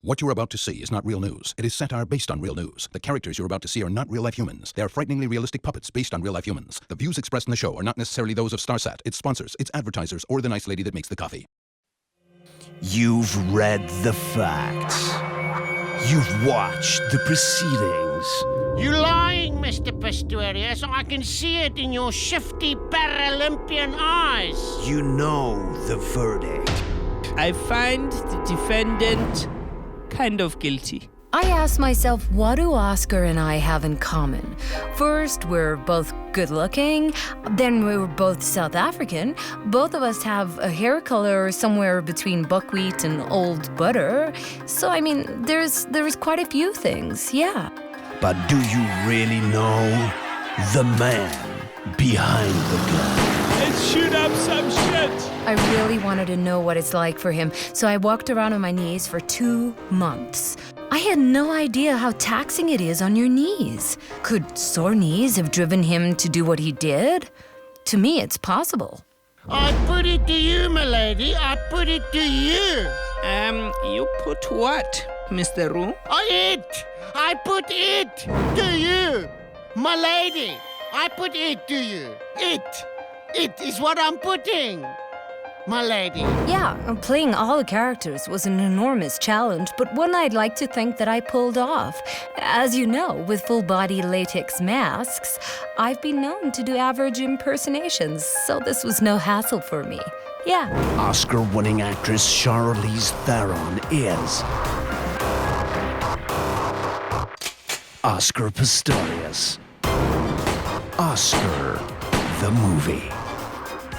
What you're about to see is not real news. It is satire based on real news. The characters you're about to see are not real-life humans. They are frighteningly realistic puppets based on real-life humans. The views expressed in the show are not necessarily those of StarSat, its sponsors, its advertisers, or the nice lady that makes the coffee. You've read the facts. You've watched the proceedings. You're lying, Mr. Pistorius. I can see it in your shifty Paralympian eyes. You know the verdict. I find the defendant kind of guilty. I asked myself, what do Oscar and I have in common? First, we're both good-looking. Then we were both South African. Both of us have a hair color somewhere between buckwheat and old butter. So, I mean, there's quite a few things, yeah. But do you really know the man behind the gun? Let's shoot up some shit. I really wanted to know what it's like for him, so I walked around on my knees for 2 months. I had no idea how taxing it is on your knees. Could sore knees have driven him to do what he did? To me, it's possible. I put it to you, milady. I put it to you. You put what, Mr. Roux? I put it to you, milady. I put it to you. It is what I'm putting, milady. Yeah, playing all the characters was an enormous challenge, but one I'd like to think that I pulled off. As you know, with full-body latex masks, I've been known to do average impersonations, so this was no hassle for me. Yeah. Oscar-winning actress Charlize Theron is Oscar Pistorius. Oscar the movie.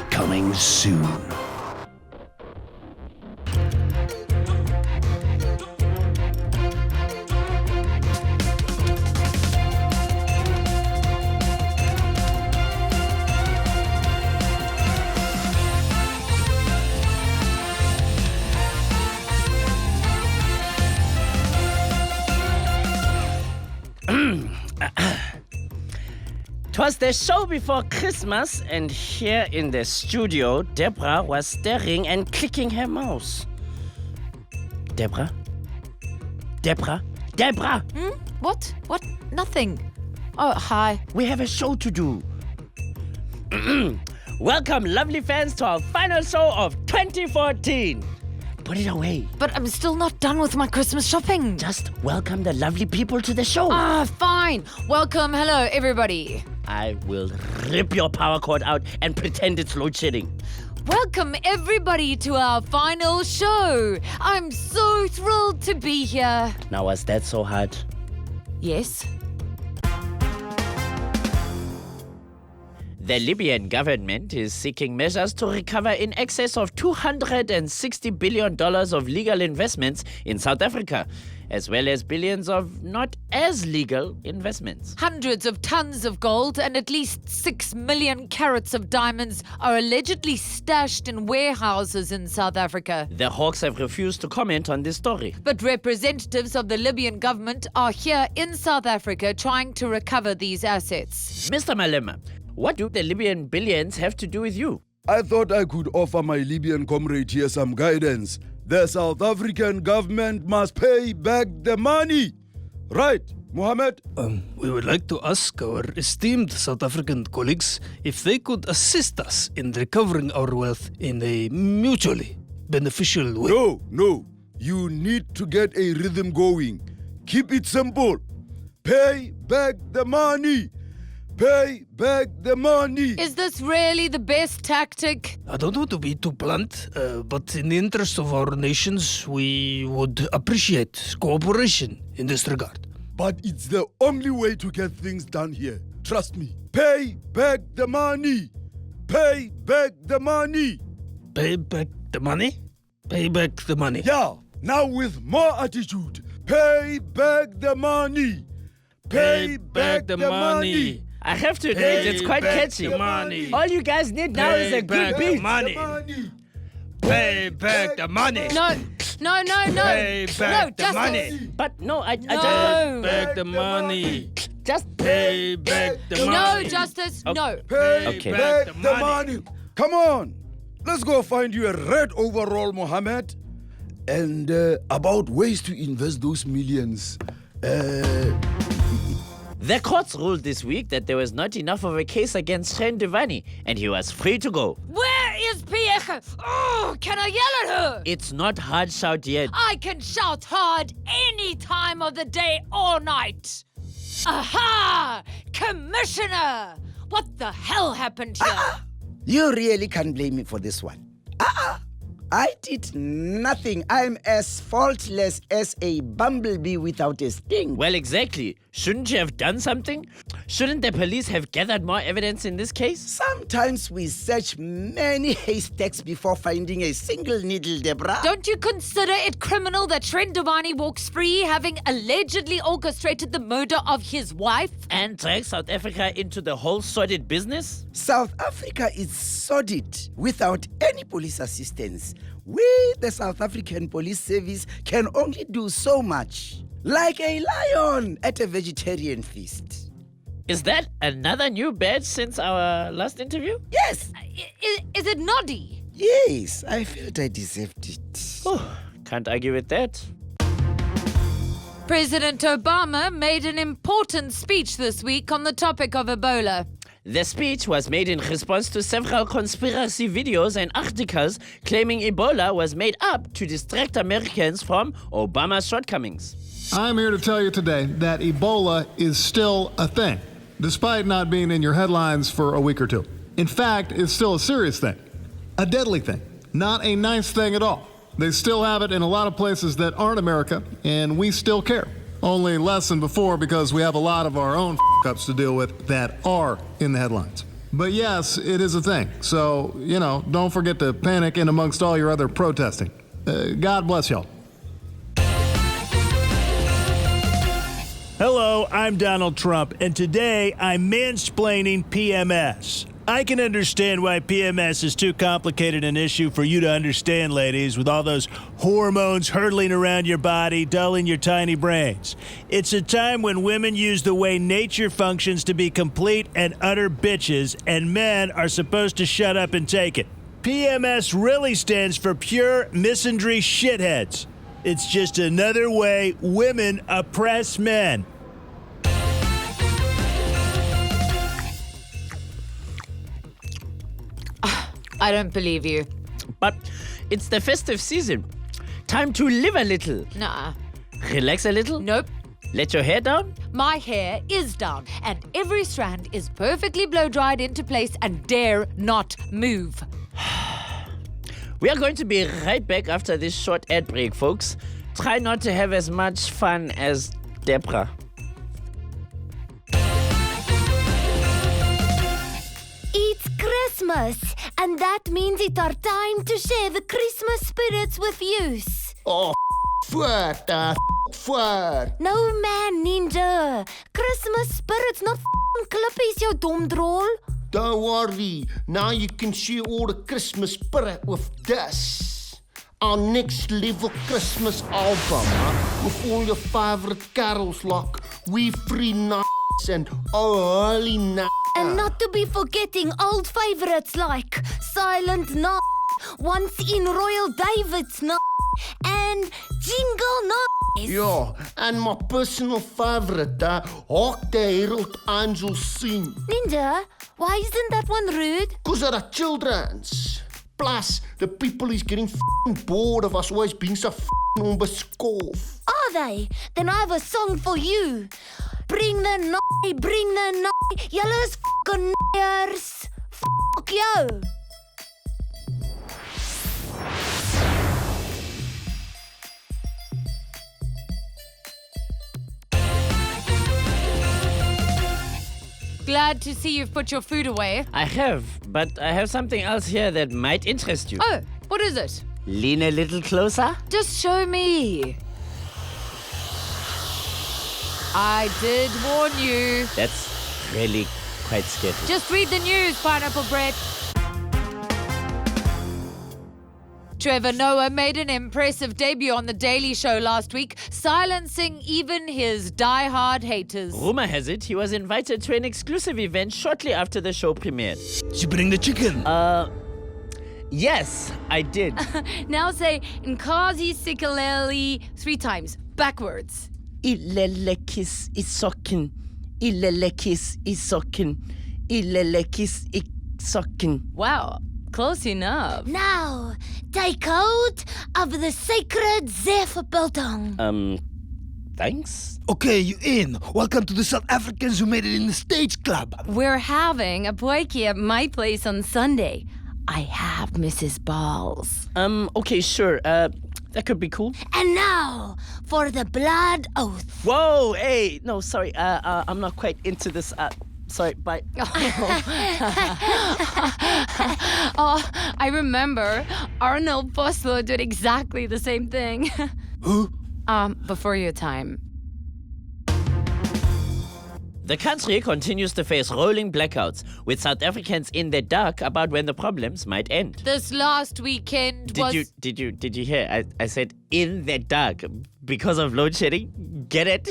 Coming soon. Twas the show before Christmas, and here in the studio, Deborah was staring and clicking her mouse. Deborah? Deborah? Deborah! What? What? Nothing. Oh, hi. We have a show to do. Welcome, lovely fans, to our final show of 2014. Put it away. But I'm still not done with my Christmas shopping. Just welcome the lovely people to the show. Fine. Welcome. Hello, everybody. I will rip your power cord out and pretend it's load shedding. Welcome, everybody, to our final show. I'm so thrilled to be here. Now, was that so hard? Yes. The Libyan government is seeking measures to recover in excess of $260 billion of legal investments in South Africa, as well as billions of not as legal investments. Hundreds of tons of gold and at least 6 million carats of diamonds are allegedly stashed in warehouses in South Africa. The Hawks have refused to comment on this story. But representatives of the Libyan government are here in South Africa trying to recover these assets. Mr. Malema, what do the Libyan billions have to do with you? I thought I could offer my Libyan comrade here some guidance. The South African government must pay back the money. Right, Mohammed? We would like to ask our esteemed South African colleagues if they could assist us in recovering our wealth in a mutually beneficial way. No. You need to get a rhythm going. Keep it simple. Pay back the money. Pay back the money. Is this really the best tactic? I don't want to be too blunt, but in the interest of our nations, we would appreciate cooperation in this regard. But it's the only way to get things done here. Trust me. Pay back the money. Pay back the money. Pay back the money? Pay back the money. Yeah, now with more attitude. Pay back the money. Pay back the money. I have to admit, it's quite catchy. Money. All you guys need now is a good beat. Money. Pay back the money. No. Pay back the Justice. money. But no, I No. just... Back the money. Just... Pay back the money. No, Justice, no. Pay Okay. back the money. Come on. Let's go find you a red overall, Mohammed. And about ways to invest those millions. The courts ruled this week that there was not enough of a case against Dewani, and he was free to go. Where is Pieke? Oh, can I yell at her? It's not hard shout yet. I can shout hard any time of the day or night. Aha! Commissioner! What the hell happened here? You really can't blame me for this one. I did nothing. I'm as faultless as a bumblebee without a sting. Well, exactly. Shouldn't you have done something? Shouldn't the police have gathered more evidence in this case? Sometimes we search many haystacks before finding a single needle, Deborah. Don't you consider it criminal that Dewani walks free, having allegedly orchestrated the murder of his wife? And drag South Africa into the whole sordid business? South Africa is sordid without any police assistance. We, the South African Police Service, can only do so much. Like a lion at a vegetarian feast. Is that another new badge since our last interview? Yes, Is it Noddy? yes, I felt I deserved it. Oh, can't argue with that. President Obama made an important speech this week on the topic of Ebola. The speech was made in response to several conspiracy videos and articles claiming Ebola was made up to distract Americans from Obama's shortcomings. I'm here to tell you today that Ebola is still a thing, despite not being in your headlines for a week or two. In fact, it's still a serious thing, a deadly thing, not a nice thing at all. They still have it in a lot of places that aren't America, and we still care. Only less than before because we have a lot of our own f***ups to deal with that are in the headlines. But yes, it is a thing. So, don't forget to panic in amongst all your other protesting. God bless y'all. Hello, I'm Donald Trump, and today I'm mansplaining PMS. I can understand why PMS is too complicated an issue for you to understand, ladies, with all those hormones hurtling around your body, dulling your tiny brains. It's a time when women use the way nature functions to be complete and utter bitches, and men are supposed to shut up and take it. PMS really stands for pure misandry shitheads. It's just another way women oppress men. I don't believe you. But it's the festive season. Time to live a little. Nah. Relax a little. Nope. Let your hair down. My hair is down, and every strand is perfectly blow-dried into place and dare not move. We are going to be right back after this short ad break, folks. Try not to have as much fun as Deborah. It's Christmas, and that means it's our time to share the Christmas spirits with you. Oh, voort, No man, ninja. Christmas spirits, not klippies, jou dom drol. Don't worry, now you can share all the Christmas spirit with this. Our next level Christmas album, with all your favorite carols like We Free Nights and Oh Holy Night. And not to be forgetting old favorites like Silent Night, Once in Royal David's Night, and Jingle Night. Yeah, and my personal favorite, Hark the Herald Angels Sing. Ninja, why isn't that one rude? Because of the children's. Plus, the people is getting bored of us always being so onbeskof. Are they? Then I have a song for you. Bring the night, bring the night. Julle is fucking neiers. Fuck you. Glad to see you've put your food away. I have, but I have something else here that might interest you. Oh, what is it? Lean a little closer. Just show me. I did warn you. That's really quite scary. Just read the news, Pineapple Bread. Trevor Noah made an impressive debut on The Daily Show last week, silencing even his die-hard haters. Rumor has it he was invited to an exclusive event shortly after the show premiered. Did you bring the chicken? Yes, I did. Now say Nkazi Sikaleli 3 times, backwards. Ilelekis isokin. Ilelekis isokin. Ilelekis isokin. Wow, close enough. Now, take hold of the sacred Zephyr Biltong. Thanks? Okay, you in. Welcome to the South Africans who made it in the Stage Club. We're having a potjie at my place on Sunday. I have Mrs. Balls. Okay, sure. That could be cool. And now, for the blood oath. Whoa, hey, no, sorry. I'm not quite into this. Sorry, bye. Oh, I remember Arnold Vosloo did exactly the same thing. Who? Before your time. The country continues to face rolling blackouts, with South Africans in the dark about when the problems might end. This last weekend was... Did you hear? I said in the dark because of load shedding. Get it?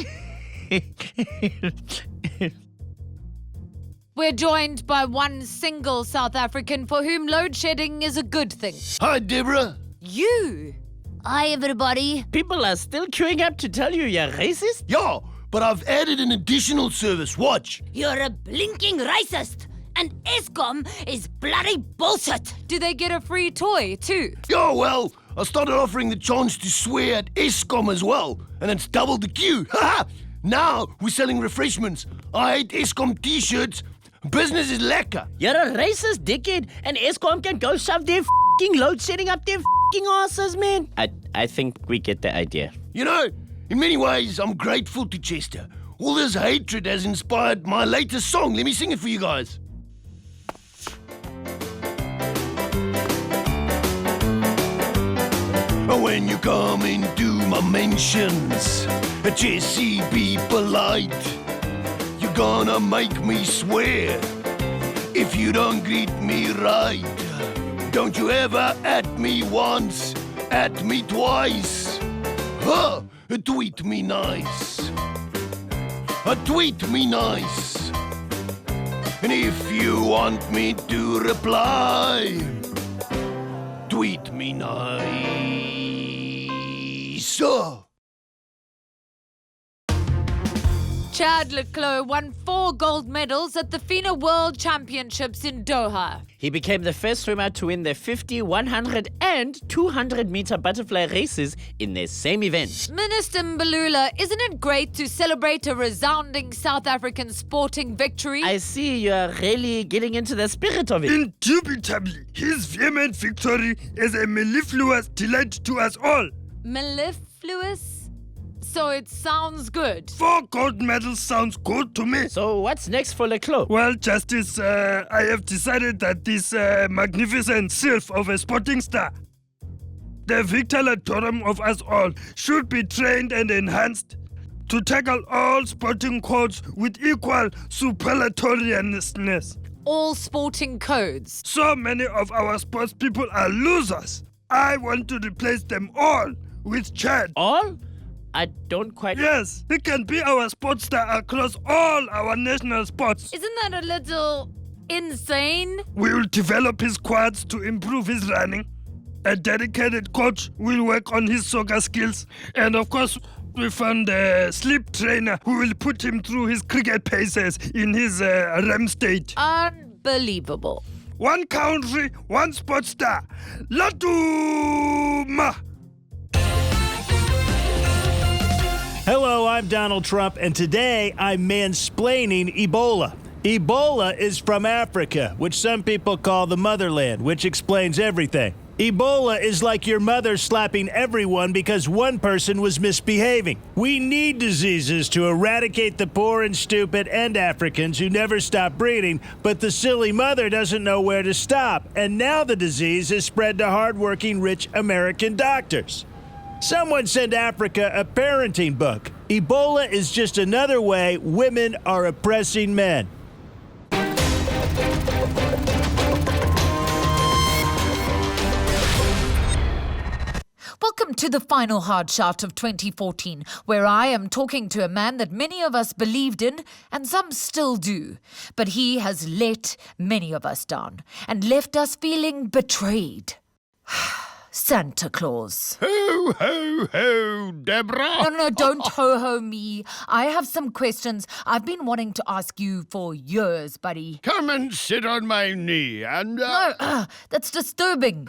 We're joined by one single South African for whom load shedding is a good thing. Hi, Deborah. You! Hi, everybody. People are still queuing up to tell you you're racist? Yeah, but I've added an additional service. Watch. You're a blinking racist, and Eskom is bloody bullshit. Do they get a free toy, too? Yeah, well, I started offering the chance to swear at Eskom as well, and it's doubled the queue. Now we're selling refreshments. I hate Eskom t-shirts. Business is lekker. You're a racist dickhead, and Eskom can go shove their f***ing load shedding up their f***ing asses, man. I think we get the idea. You know, in many ways, I'm grateful to Chester. All this hatred has inspired my latest song. Let me sing it for you guys. When you come into my mentions, Jesse, be polite. You're gonna make me swear if you don't greet me right. Don't you ever at me once, at me twice. Huh, tweet me nice. Tweet me nice. And if you want me to reply, tweet me nice. Chad Leclos won 4 gold medals at the FINA World Championships in Doha. He became the first swimmer to win the 50, 100 and 200 meter butterfly races in the same event. Minister Mbalula, isn't it great to celebrate a resounding South African sporting victory? I see you're really getting into the spirit of it. Indubitably, his vehement victory is a mellifluous delight to us all. Mellifluous? So it sounds good. 4 gold medals sounds good to me. So what's next for Leclos? Well, Justice, I have decided that this magnificent sylph of a sporting star, the Victor Latorum of us all, should be trained and enhanced to tackle all sporting codes with equal superlatoriousness. All sporting codes. So many of our sports people are losers. I want to replace them all with Chad. All? I don't quite... Yes, he can be our sports star across all our national sports. Isn't that a little insane? We will develop his quads to improve his running. A dedicated coach will work on his soccer skills. And of course, we found a sleep trainer who will put him through his cricket paces in his REM state. Unbelievable. One country, one sports star. Latuma! Hello, I'm Donald Trump, and today I'm mansplaining Ebola. Ebola is from Africa, which some people call the motherland, which explains everything. Ebola is like your mother slapping everyone because one person was misbehaving. We need diseases to eradicate the poor and stupid and Africans who never stop breeding, but the silly mother doesn't know where to stop, and now the disease is spread to hardworking, rich American doctors. Someone send Africa a parenting book. Ebola is just another way women are oppressing men. Welcome to the final hard shot of 2014, where I am talking to a man that many of us believed in, and some still do. But he has let many of us down, and left us feeling betrayed. Santa Claus. Ho, ho, ho, Deborah. No, don't ho-ho me. I have some questions I've been wanting to ask you for years, buddy. Come and sit on my knee and... No, that's disturbing.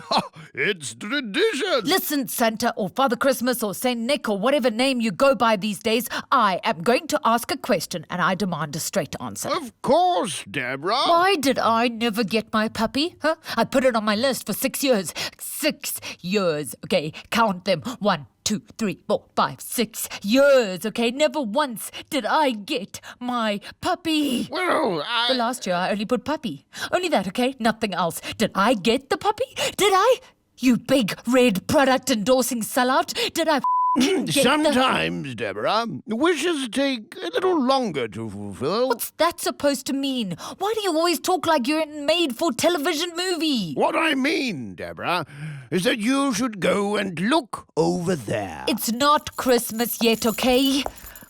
It's tradition. Listen, Santa or Father Christmas or Saint Nick or whatever name you go by these days, I am going to ask a question and I demand a straight answer. Of course, Deborah. Why did I never get my puppy? I put it on my list for 6 years. 6 years. Okay, count them. 1, 2, 3, 4, 5, 6 years. Okay, never once did I get my puppy. Well, The last year I only put puppy. Only that, okay? Nothing else. Did I get the puppy? Did I? You big red product endorsing sellout. Did I get Sometimes, Deborah, wishes take a little longer to fulfill. What's that supposed to mean? Why do you always talk like you're in a made-for-television movie? What I mean, Deborah, is that you should go and look over there. It's not Christmas yet, okay?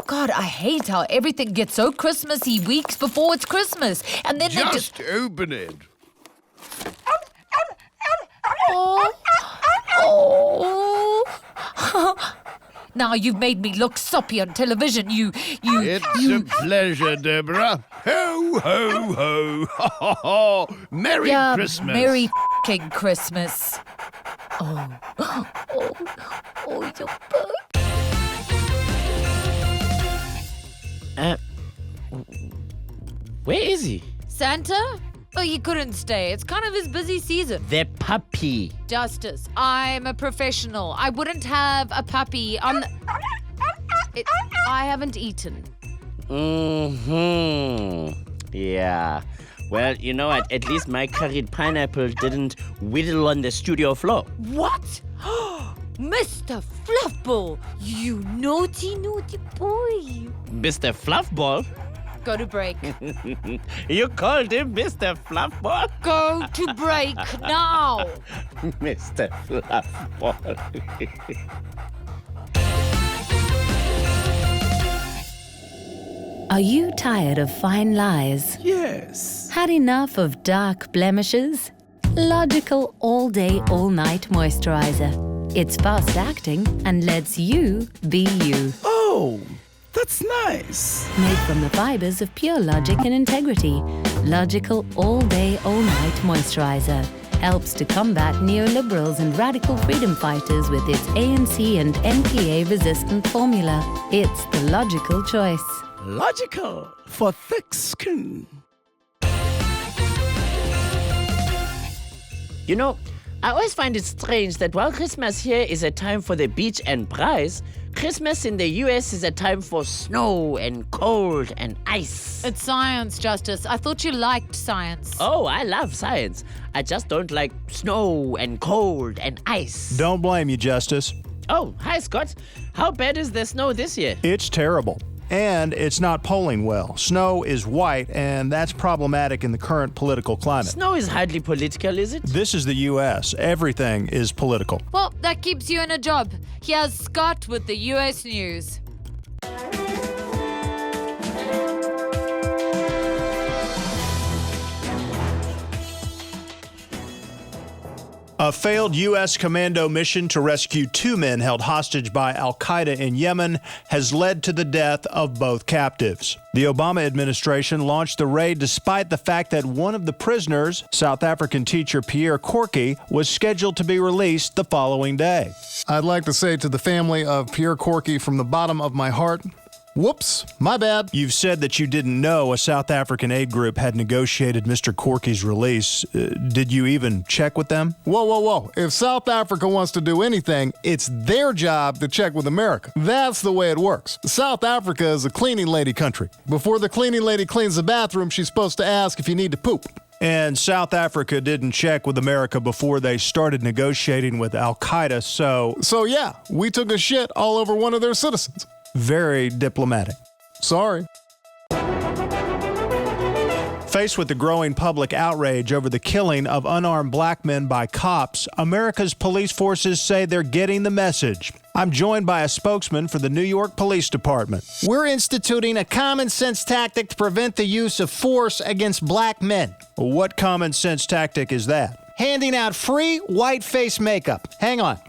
God, I hate how everything gets so Christmassy weeks before it's Christmas. And then Just open it. Oh. Now you've made me look soppy on television. It's a pleasure, Deborah. Ho, ho, ho. Ha, ha, ha. Merry Christmas. Merry f***ing Christmas. Oh, your bird. Where is he? Santa? Oh, he couldn't stay. It's kind of his busy season. The puppy. Justice, I'm a professional. I wouldn't have a puppy on the... I haven't eaten. Yeah. Well, you know what? At least my curried pineapple didn't whittle on the studio floor. What? Mr. Fluffball, you naughty, naughty boy. Mr. Fluffball? Go to break. You called him Mr. Fluffball? Go to break now. Mr. Fluffball. Are you tired of fine lies? Yes. Had enough of dark blemishes? Logical All Day, All Night Moisturizer. It's fast acting and lets you be you. Oh, that's nice. Made from the fibers of pure logic and integrity. Logical All Day, All Night Moisturizer. Helps to combat neoliberals and radical freedom fighters with its ANC and NPA-resistant formula. It's the logical choice. Logical for thick skin. You know, I always find it strange that while Christmas here is a time for the beach and prize, Christmas in the US is a time for snow and cold and ice. It's science, Justice. I thought you liked science. Oh, I love science. I just don't like snow and cold and ice. Don't blame you, Justice. Oh, hi, Scott. How bad is the snow this year? It's terrible. And it's not polling well. Snow is white, and that's problematic in the current political climate. Snow is hardly political, is it? This is the U.S. Everything is political. Well, that keeps you in a job. Here's Scott with the US news. A failed U.S. commando mission to rescue 2 men held hostage by al-Qaeda in Yemen has led to the death of both captives. The Obama administration launched the raid despite the fact that one of the prisoners, South African teacher Pierre Corky, was scheduled to be released the following day. I'd like to say to the family of Pierre Corky from the bottom of my heart, whoops, my bad. You've said that you didn't know a South African aid group had negotiated Mr. Corky's release. Did you even check with them? Whoa. If South Africa wants to do anything, it's their job to check with America. That's the way it works. South Africa is a cleaning lady country. Before the cleaning lady cleans the bathroom, she's supposed to ask if you need to poop. And South Africa didn't check with America before they started negotiating with al-Qaeda, So yeah, we took a shit all over one of their citizens. Very diplomatic. Sorry. Faced with the growing public outrage over the killing of unarmed black men by cops, America's police forces say they're getting the message. I'm joined by a spokesman for the New York Police Department. We're instituting a common sense tactic to prevent the use of force against black men. What common sense tactic is that? Handing out free white face makeup. Hang on.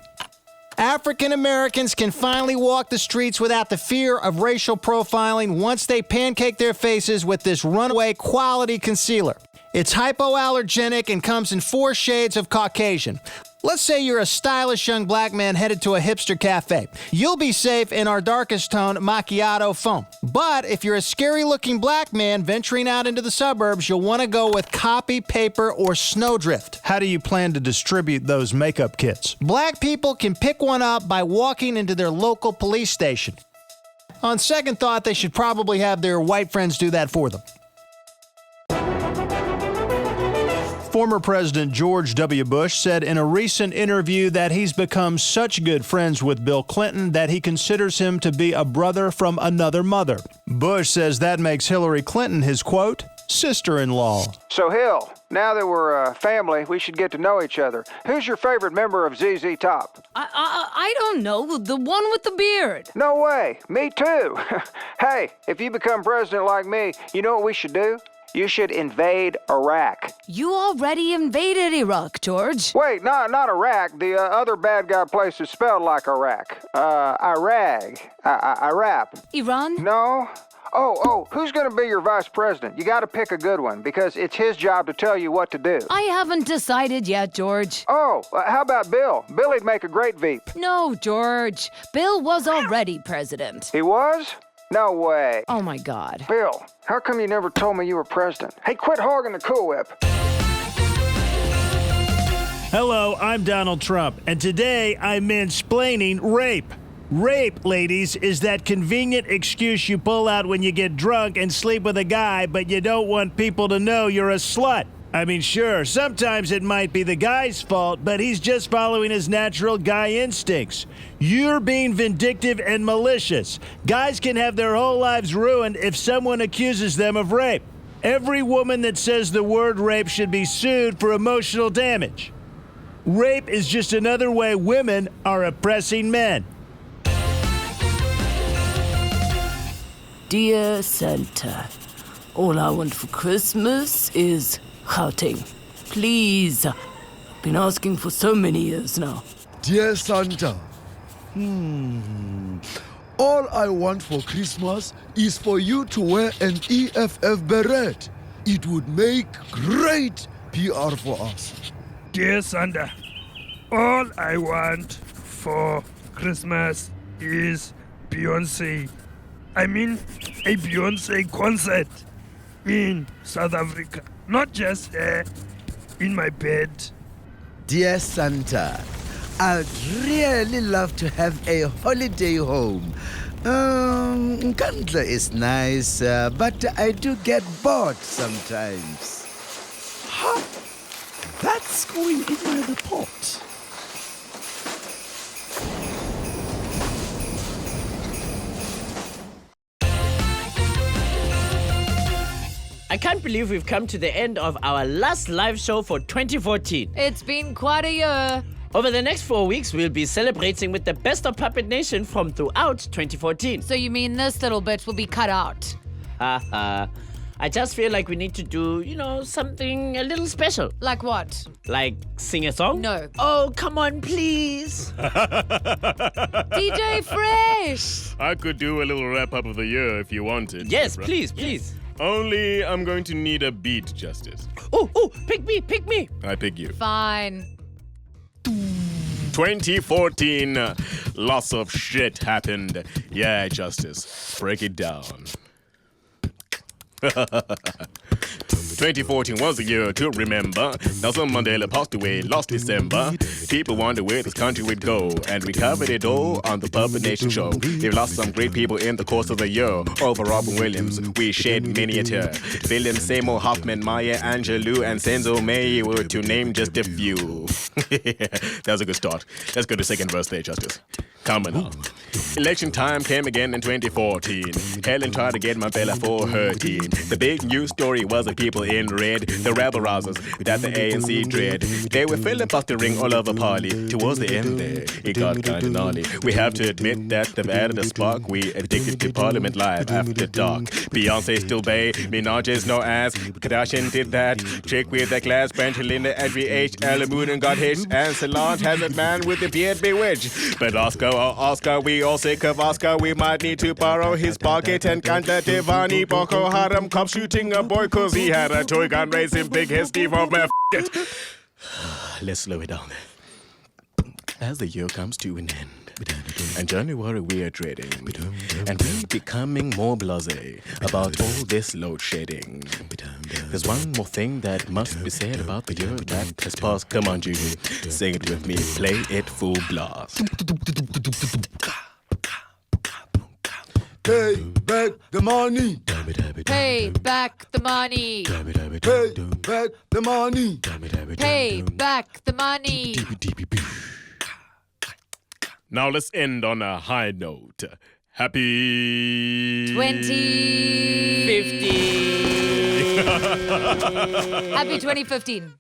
African Americans can finally walk the streets without the fear of racial profiling once they pancake their faces with this runaway quality concealer. It's hypoallergenic and comes in 4 shades of Caucasian. Let's say you're a stylish young black man headed to a hipster cafe. You'll be safe in our darkest tone macchiato foam. But if you're a scary-looking black man venturing out into the suburbs, you'll want to go with copy paper or snowdrift. How do you plan to distribute those makeup kits? Black people can pick one up by walking into their local police station. On second thought, they should probably have their white friends do that for them. Former President George W. Bush said in a recent interview that he's become such good friends with Bill Clinton that he considers him to be a brother from another mother. Bush says that makes Hillary Clinton his, quote, sister-in-law. So, Hill, now that we're a family, we should get to know each other. Who's your favorite member of ZZ Top? I don't know. The one with the beard. No way. Me too. Hey, if you become president like me, you know what we should do? You should invade Iraq. You already invaded Iraq, George. Wait, not Iraq. The other bad guy place is spelled like Iraq. Iraq. Iran? No. Oh, who's going to be your vice president? You got to pick a good one because it's his job to tell you what to do. I haven't decided yet, George. Oh, how about Bill? Billy'd make a great Veep. No, George. Bill was already president. He was? No way. Oh, my God. Bill, how come you never told me you were president? Hey, quit hogging the Cool Whip. Hello, I'm Donald Trump, and today I'm mansplaining rape. Rape, ladies, is that convenient excuse you pull out when you get drunk and sleep with a guy, but you don't want people to know you're a slut. I mean, sure, sometimes it might be the guy's fault, but he's just following his natural guy instincts. You're being vindictive and malicious. Guys can have their whole lives ruined if someone accuses them of rape. Every woman that says the word rape should be sued for emotional damage. Rape is just another way women are oppressing men. Dear Santa, all I want for Christmas is Gauteng. Please. I've been asking for so many years now. Dear Santa, all I want for Christmas is for you to wear an EFF beret. It would make great PR for us. Dear Santa, all I want for Christmas is Beyonce. I mean, a Beyonce concert in South Africa. Not just in my bed. Dear Santa, I'd really love to have a holiday home. Nkandla is nice, but I do get bored sometimes. Huh? That's going in my report. I can't believe we've come to the end of our last live show for 2014. It's been quite a year. Over the next 4 weeks, we'll be celebrating with the best of Puppet Nation from throughout 2014. So you mean this little bit will be cut out? I just feel like we need to do, something a little special. Like what? Like sing a song? No. Oh, come on, please. DJ Fresh! I could do a little wrap-up of the year if you wanted. Yes, Deborah. please. Only I'm going to need a beat, Justice. Oh, pick me. I pick you. Fine. 2014. Lots of shit happened. Yeah, Justice. Break it down. 2014 was a year to remember. Nelson Mandela passed away last December. People wonder where this country would go, and we covered it all on the Puppet Nation show. We've lost some great people in the course of the year. Over Robin Williams, we shed many a tear. Philip Seymour Hoffman, Maya Angelou, and Senzo May were to name just a few. That was a good start. Let's go to second verse there, Justice. Coming up. Election time came again in 2014. Helen tried to get Mandela for her team. The big news story was the people in red, the rabble rousers that the ANC dread. They were filibustering all over party. Towards the end there, it got kinda gnarly. We have to admit that they've added a spark. We addicted to Parliament Live after dark. Beyonce still bae, Minaj is no ass. Kardashian did that trick with that glass bench. Linda at VH, Alamoon got hitched, and Solange has a man with a beard bewitched. But Oscar, oh Oscar, we all sick of Oscar. We might need to borrow his pocket and contact Dewani. Boko Haram cop shooting a boy cause he had a toy gun raising big history of man. It. Let's slow it down. As the year comes to an end, and January we are dreading, and we're becoming more blasé about all this load shedding. There's one more thing that must be said about the year that has passed. Come on, Judy, sing it with me. Play it full blast. Pay back the money. Pay back the money. Pay back the money. Pay back the money. Now let's end on a high note. Happy 2015. Happy 2015.